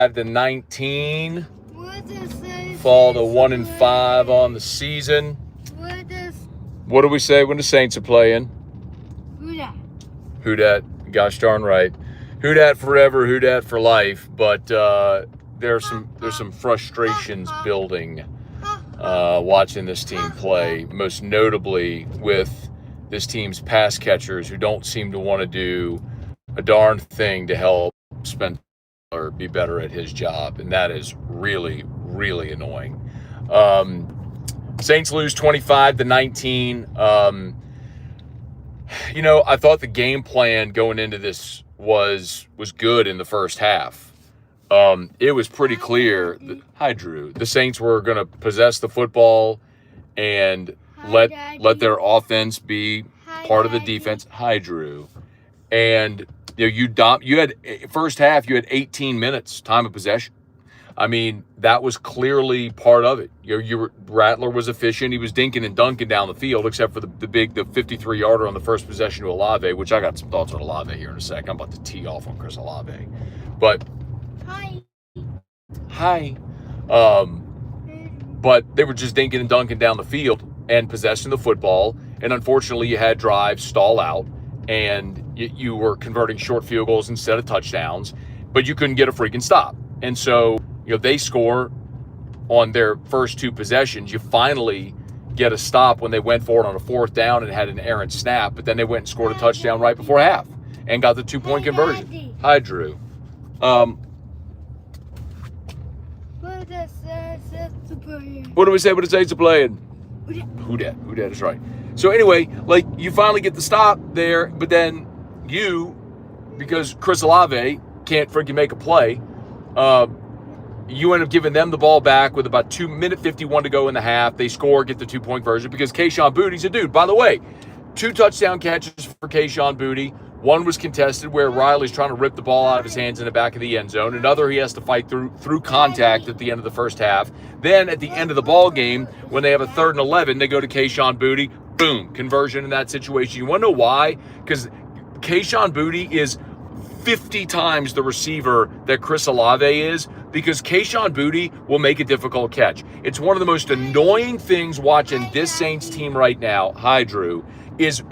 to 19. Fall to 1-5 on the season. What do we say when the Saints are playing? Who dat? Gosh darn right. Who dat forever, who dat for life. But there's some frustrations building watching this team play, most notably with this team's pass catchers who don't seem to want to do a darn thing to help Spencer be better at his job, and that is really, really annoying. Saints lose 25-19. I thought the game plan going into this was good in the first half. It was pretty clear that, hi, Drew, the Saints were going to possess the football and let their offense be part of the defense. Hi, Drew. And you had first half, you had 18 minutes time of possession. I mean, that was clearly part of it. Rattler was efficient. He was dinking and dunking down the field, except for the 53-yarder on the first possession to Olave, which I got some thoughts on Olave here in a sec. I'm about to tee off on Chris Olave. But hi. But they were just dinking and dunking down the field and possessing the football. And unfortunately, you had drives stall out, and you were converting short field goals instead of touchdowns, but you couldn't get a freaking stop. And so, they score on their first two possessions. You finally get a stop when they went for it on a fourth down and had an errant snap, but then they went and scored a touchdown right before half and got the 2-point conversion. Daddy. Hi, Drew. What do we say when the Saints are playing? Who dat? Who dat is right. So anyway, you finally get the stop there, but then because Chris Olave can't freaking make a play, you end up giving them the ball back with about 2:51 to go in the half. They score, get the 2-point conversion because Kayshon Boutte's a dude. By the way, 2 touchdown catches for Kayshon Boutte. One was contested where Riley's trying to rip the ball out of his hands in the back of the end zone. Another he has to fight through contact at the end of the first half. Then at the end of the ball game, when they have a 3rd and 11, they go to Kayshon Boutte. Boom, conversion in that situation. You want to know why? Because Kayshon Boutte is 50 times the receiver that Chris Olave is, because Kayshon Boutte will make a difficult catch. It's one of the most annoying things watching this Saints team right now. Hi, Drew. Is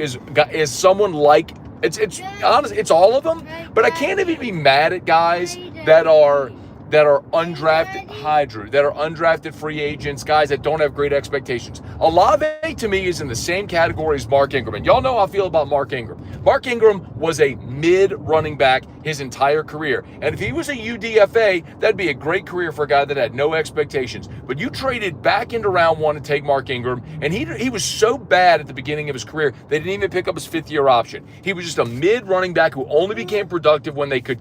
someone like it's honest. It's all of them, but I can't even be mad at guys that are undrafted. Hi, Drew. That are undrafted free agents, guys that don't have great expectations. Olave to me is in the same category as Mark Ingram, and y'all know how I feel about Mark Ingram. Mark Ingram was a mid running back his entire career, and if he was a UDFA, that'd be a great career for a guy that had no expectations. But you traded back into round 1 to take Mark Ingram, and he was so bad at the beginning of his career they didn't even pick up his 5th-year option. He was just a mid running back who only became productive when they could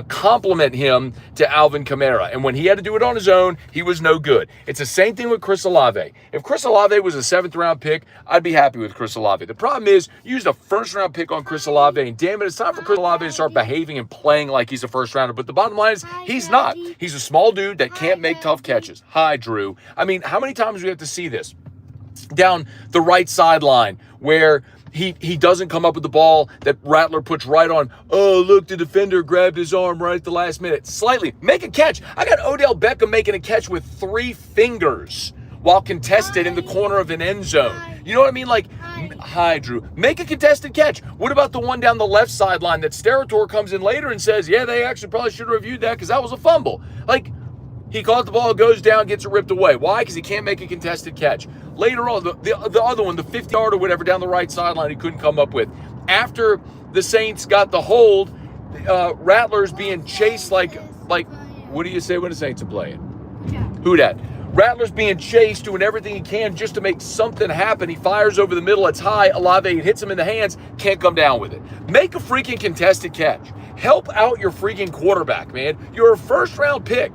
complement him to Alvin Kamara. And when he had to do it on his own, he was no good. It's the same thing with Chris Olave. If Chris Olave was a 7th-round pick, I'd be happy with Chris Olave. The problem is, you used a 1st-round pick on Chris Olave, and damn it, it's time for Chris Olave to start behaving and playing like he's a 1st-rounder. But the bottom line is, he's not. He's a small dude that can't make tough catches. Hi, Drew. I mean, how many times do we have to see this? Down the right sideline where he doesn't come up with the ball that Rattler puts right on. Oh, look, the defender grabbed his arm right at the last minute. Slightly. Make a catch. I got Odell Beckham making a catch with 3 fingers while contested in the corner of an end zone. You know what I mean? Hi, Drew. Make a contested catch. What about the one down the left sideline that Sterator comes in later and says, yeah, they actually probably should have reviewed that because that was a fumble. He caught the ball, goes down, gets it ripped away. Why? Because he can't make a contested catch. Later on, the other one, the 50-yard or whatever down the right sideline, he couldn't come up with. After the Saints got the hold, Rattler's being chased like what do you say when the Saints are playing? Who dat? Rattler's being chased, doing everything he can just to make something happen. He fires over the middle. It's high. Olave hits him in the hands. Can't come down with it. Make a freaking contested catch. Help out your freaking quarterback, man. You're a 1st-round pick.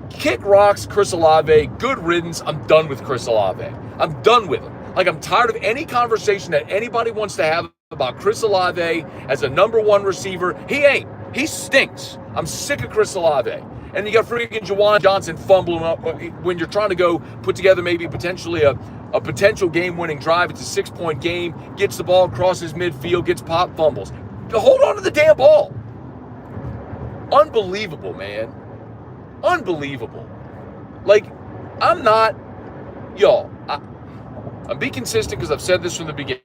Kick rocks, Chris Olave. Good riddance. I'm done with Chris Olave. I'm done with him. I'm tired of any conversation that anybody wants to have about Chris Olave as a number 1 receiver. He ain't. He stinks. I'm sick of Chris Olave. And you got freaking Juwan Johnson fumbling up when you're trying to go put together maybe potentially a potential game-winning drive. It's a 6-point game. Gets the ball, crosses midfield, gets pop fumbles. Hold on to the damn ball. Unbelievable, man. Unbelievable. Like, I'm not, y'all, I'm being consistent because I've said this from the beginning.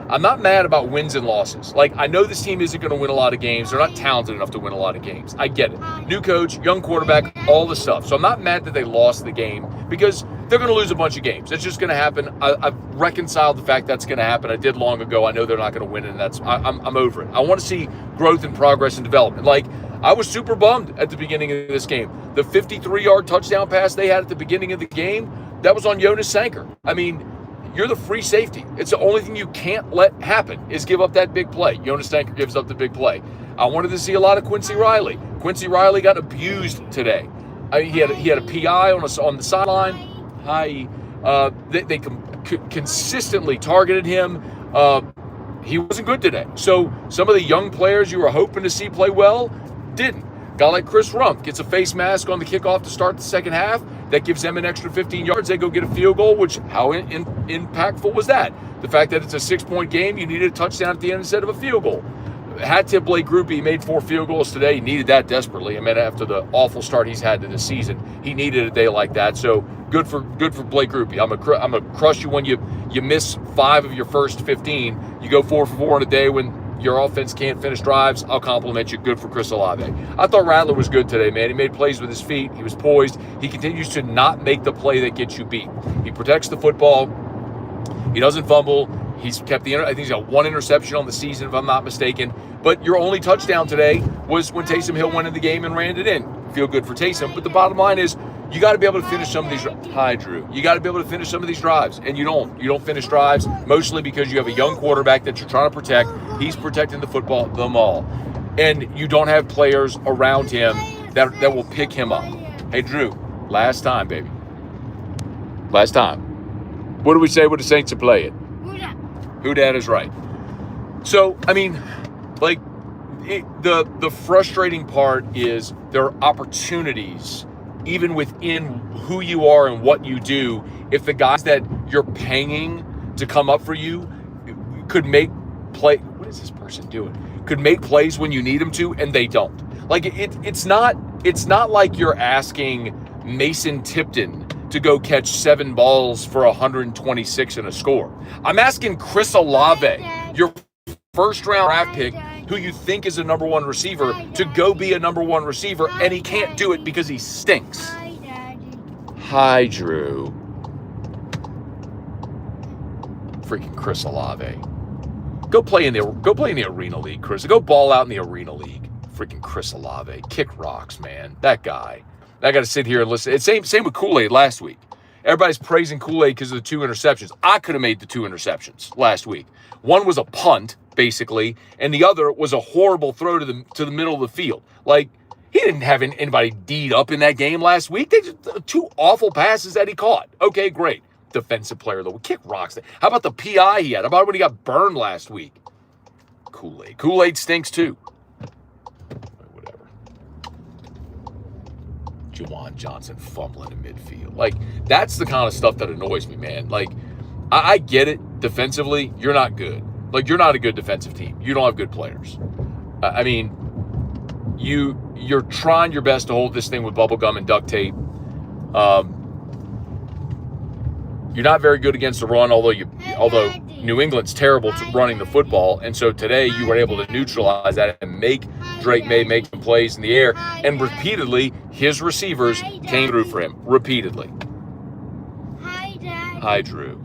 I'm not mad about wins and losses. Like, I know this team isn't going to win a lot of games. They're not talented enough to win a lot of games. I get it. New coach, young quarterback, all the stuff. So I'm not mad that they lost the game because they're going to lose a bunch of games. It's just going to happen. I've reconciled the fact that's going to happen. I did long ago. I know they're not going to win, and I'm over it. I want to see growth and progress and development. Like, I was super bummed at the beginning of this game. The 53-yard touchdown pass they had at the beginning of the game, that was on Jonas Sanker. I mean, you're the free safety. It's the only thing you can't let happen is give up that big play. Jonas Sanker gives up the big play. I wanted to see a lot of Quincy Riley. Quincy Riley got abused today. He had a PI on the sideline. They consistently targeted him. He wasn't good today. So some of the young players you were hoping to see play well didn't. Guy like Chris Rumpf gets a face mask on the kickoff to start the second half. That gives them an extra 15 yards. They go get a field goal, which how impactful was that? The fact that it's a 6-point game, you needed a touchdown at the end instead of a field goal. Hat tip Blake Grupe. He made 4 field goals today. He needed that desperately. I mean, after the awful start he's had to the season, he needed a day like that. So good for Blake Grupe. I'm gonna crush you when you miss 5 of your first 15. You go 4 for 4 in a day when your offense can't finish drives. I'll compliment you. Good for Chris Olave. I thought Rattler was good today, man. He made plays with his feet. He was poised. He continues to not make the play that gets you beat. He protects the football. He doesn't fumble. He's kept I think he's got 1 interception on the season, if I'm not mistaken. But your only touchdown today was when Taysom Hill went in the game and ran it in. Feel good for Taysom. But the bottom line is, you got to be able to finish some of these. Hi, Drew. You got to be able to finish some of these drives, and you don't. You don't finish drives mostly because you have a young quarterback that you're trying to protect. He's protecting the football, them all, and you don't have players around him that will pick him up. Hey, Drew. Last time, baby. Last time. What do we say when the Saints are playing? Who dat is right. So, I mean, like, the frustrating part is there are opportunities even within who you are and what you do, if the guys that you're paying to come up for you could make play. What is this person doing? Could make plays when you need them to, and they don't. Like, it's not like you're asking Mason Tipton to go catch 7 balls for 126 and a score. I'm asking Chris Olave, your first-round draft pick, who you think is a number 1 receiver, to go be a number 1 receiver, and he can't do it because he stinks. Hi, Daddy. Hi, Drew. Freaking Chris Olave. Go play in the Arena League, Chris. Go ball out in the Arena League. Freaking Chris Olave. Kick rocks, man. That guy. I got to sit here and listen. It's same with Kool-Aid last week. Everybody's praising Kool-Aid because of the 2 interceptions. I could have made the 2 interceptions last week. One was a punt, basically, and the other was a horrible throw to the middle of the field. Like, he didn't have anybody D'd up in that game last week. They just 2 awful passes that he caught. Okay, great. Defensive player, though. Kick rocks. How about the PI he had? How about when he got burned last week? Kool-Aid. Kool-Aid stinks, too. Whatever. Juwan Johnson fumbling in midfield. Like, that's the kind of stuff that annoys me, man. Like, I get it. Defensively, you're not good. Like, you're not a good defensive team. You don't have good players. I mean, you're trying your best to hold this thing with bubble gum and duct tape. You're not very good against the run, although New England's terrible to running the football. And so today you were able to neutralize that and make Drake May make some plays in the air. And repeatedly, his receivers came through for him. Repeatedly. Hi, Daddy. Hi, Drew.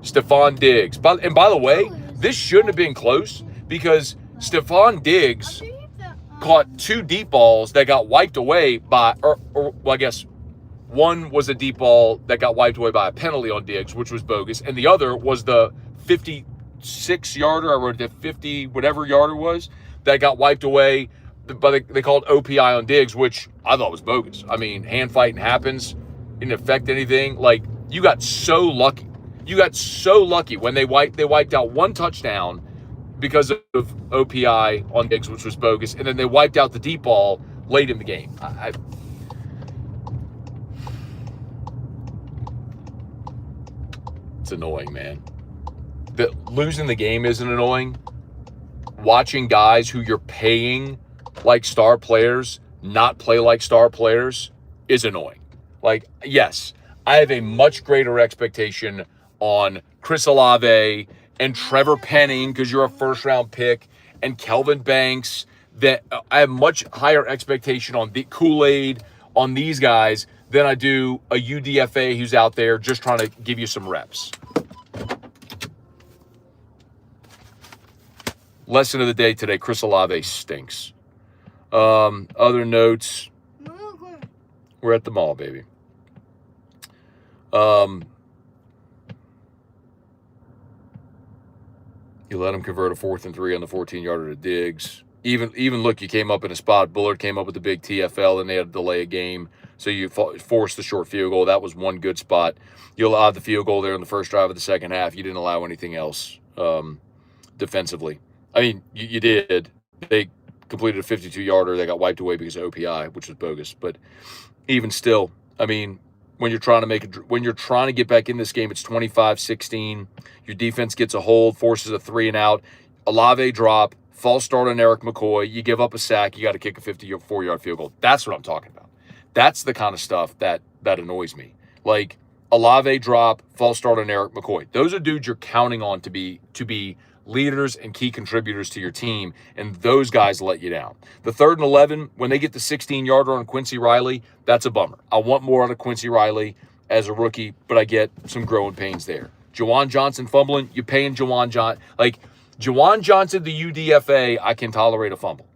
Stephon Diggs. And by the way, this shouldn't have been close because Stephon Diggs caught 2 deep balls that got wiped away by, well, I guess one was a deep ball that got wiped away by a penalty on Diggs, which was bogus, and the other was the 56-yarder, I wrote the 50 whatever yarder was, that got wiped away, but they called OPI on Diggs, which I thought was bogus. I mean, hand fighting happens, didn't affect anything. Like, you got so lucky. You got so lucky when they wiped out 1 touchdown because of OPI on Diggs, which was bogus, and then they wiped out the deep ball late in the game. It's annoying, man. Losing the game isn't annoying. Watching guys who you're paying like star players not play like star players is annoying. Like, yes, I have a much greater expectation on Chris Olave and Trevor Penning because you're a first-round pick, and Kelvin Banks. That I have much higher expectation on the Kool-Aid on these guys than I do a UDFA who's out there just trying to give you some reps. Lesson of the day today, Chris Olave stinks. Other notes. We're at the mall, baby. You let him convert a 4th and 3 on the 14-yarder to Diggs. Even look, you came up in a spot. Bullard came up with the big TFL, and they had to delay a game. So you forced the short field goal. That was one good spot. You allowed the field goal there in the first drive of the second half. You didn't allow anything else defensively. I mean, you did. They completed a 52-yarder. They got wiped away because of OPI, which was bogus. But even still, I mean, when you're trying to get back in this game, it's 25-16. Your defense gets a hold, forces a 3-and-out. Olave drop, false start on Eric McCoy. You give up a sack. You got to kick a 54-yard field goal. That's what I'm talking about. That's the kind of stuff that annoys me. Like Olave drop, false start on Eric McCoy. Those are dudes you're counting on to be leaders and key contributors to your team, and those guys let you down. The 3rd and 11, when they get the 16-yarder on Quincy Riley, that's a bummer. I want more out of Quincy Riley as a rookie, but I get some growing pains there. Juwan Johnson fumbling, you're paying Juwan Johnson. Like, Juwan Johnson, the UDFA, I can tolerate a fumble.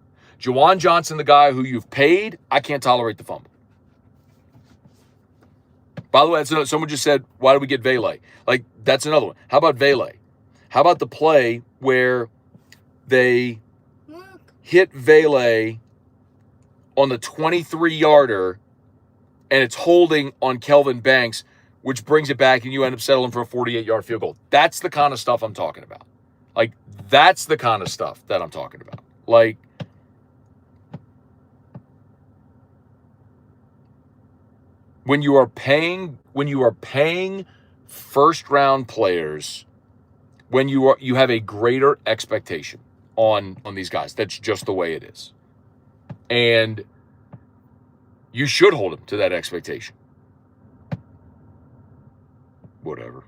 Juwan Johnson, the guy who you've paid, I can't tolerate the fumble. By the way, someone just said, why do we get Vele? Like, that's another one. How about Vele? How about the play where they hit Vele on the 23-yarder and it's holding on Kelvin Banks, which brings it back and you end up settling for a 48-yard field goal? That's the kind of stuff I'm talking about. Like, that's the kind of stuff that I'm talking about. Like, when you are paying first-round players, when you have a greater expectation on these guys. That's just the way it is. And you should hold them to that expectation. Whatever.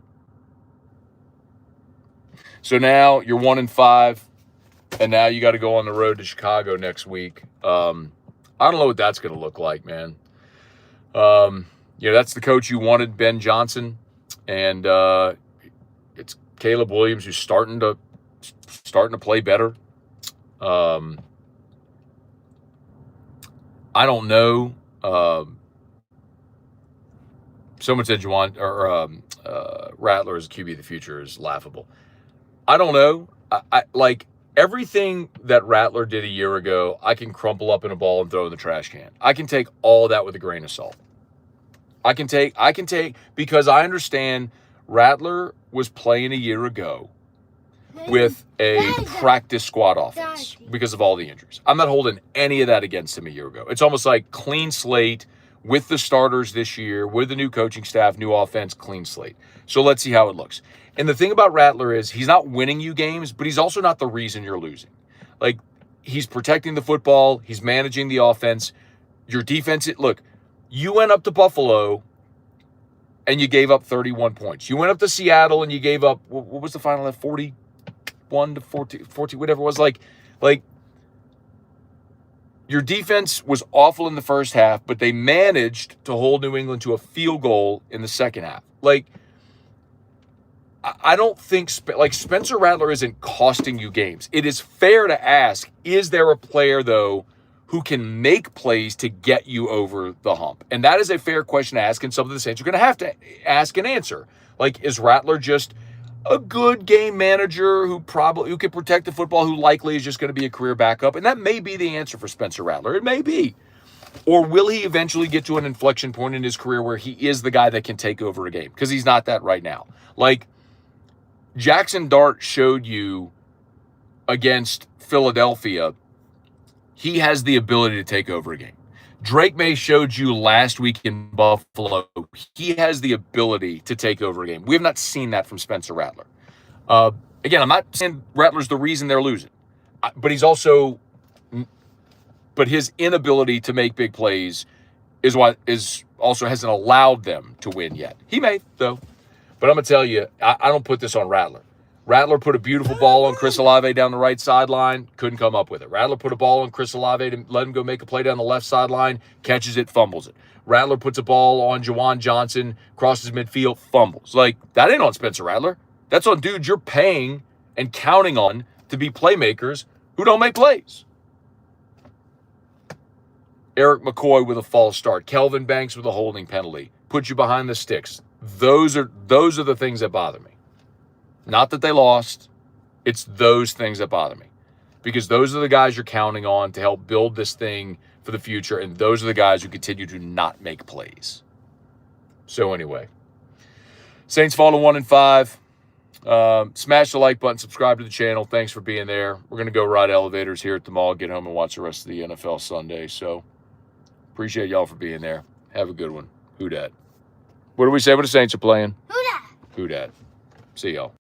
So now you're 1-5, and now you got to go on the road to Chicago next week. I don't know what that's going to look like, man. That's the coach you wanted, Ben Johnson, and it's Caleb Williams who's starting to play better. I don't know. Someone said Rattler as a QB of the future is laughable. I don't know. I like everything that Rattler did a year ago. I can crumple up in a ball and throw in the trash can. I can take all that with a grain of salt. I can take because I understand Rattler was playing a year ago with a practice squad offense because of all the injuries. I'm not holding any of that against him a year ago. It's almost like clean slate with the starters this year, with the new coaching staff, new offense, clean slate. So let's see how it looks. And the thing about Rattler is he's not winning you games, but he's also not the reason you're losing. Like, he's protecting the football. He's managing the offense. Your defense, look, you went up to Buffalo and you gave up 31 points. You went up to Seattle and you gave up, what was the final at 41 to 40, whatever it was. Like your defense was awful in the first half, but they managed to hold New England to a field goal in the second half. Like, I don't think Spencer Rattler isn't costing you games. It is fair to ask, is there a player, though, who can make plays to get you over the hump? And that is a fair question to ask, and something the Saints are going to have to ask and answer. Like, is Rattler just a good game manager who can protect the football, who likely is just going to be a career backup? And that may be the answer for Spencer Rattler. It may be. Or will he eventually get to an inflection point in his career where he is the guy that can take over a game? Because he's not that right now. Like, Jackson Dart showed you against Philadelphia, he has the ability to take over a game. Drake May showed you last week in Buffalo, he has the ability to take over a game. We have not seen that from Spencer Rattler. Again, I'm not saying Rattler's the reason they're losing, but he's also But his inability to make big plays is what is also hasn't allowed them to win yet. He may, though. But I'm going to tell you, I don't put this on Rattler. Rattler put a beautiful ball on Chris Olave down the right sideline, couldn't come up with it. Rattler put a ball on Chris Olave to let him go make a play down the left sideline, catches it, fumbles it. Rattler puts a ball on Jawan Johnson, crosses midfield, fumbles. Like, that ain't on Spencer Rattler. That's on dudes you're paying and counting on to be playmakers who don't make plays. Eric McCoy with a false start. Kelvin Banks with a holding penalty. Put you behind the sticks. Those are the things that bother me. Not that they lost. It's those things that bother me. Because those are the guys you're counting on to help build this thing for the future, and those are the guys who continue to not make plays. So anyway, Saints fall to 1-5. Smash the like button, subscribe to the channel. Thanks for being there. We're going to go ride elevators here at the mall, get home and watch the rest of the NFL Sunday. So appreciate y'all for being there. Have a good one. Who dat? What do we say when the Saints are playing? Who dat? Who dat? See y'all.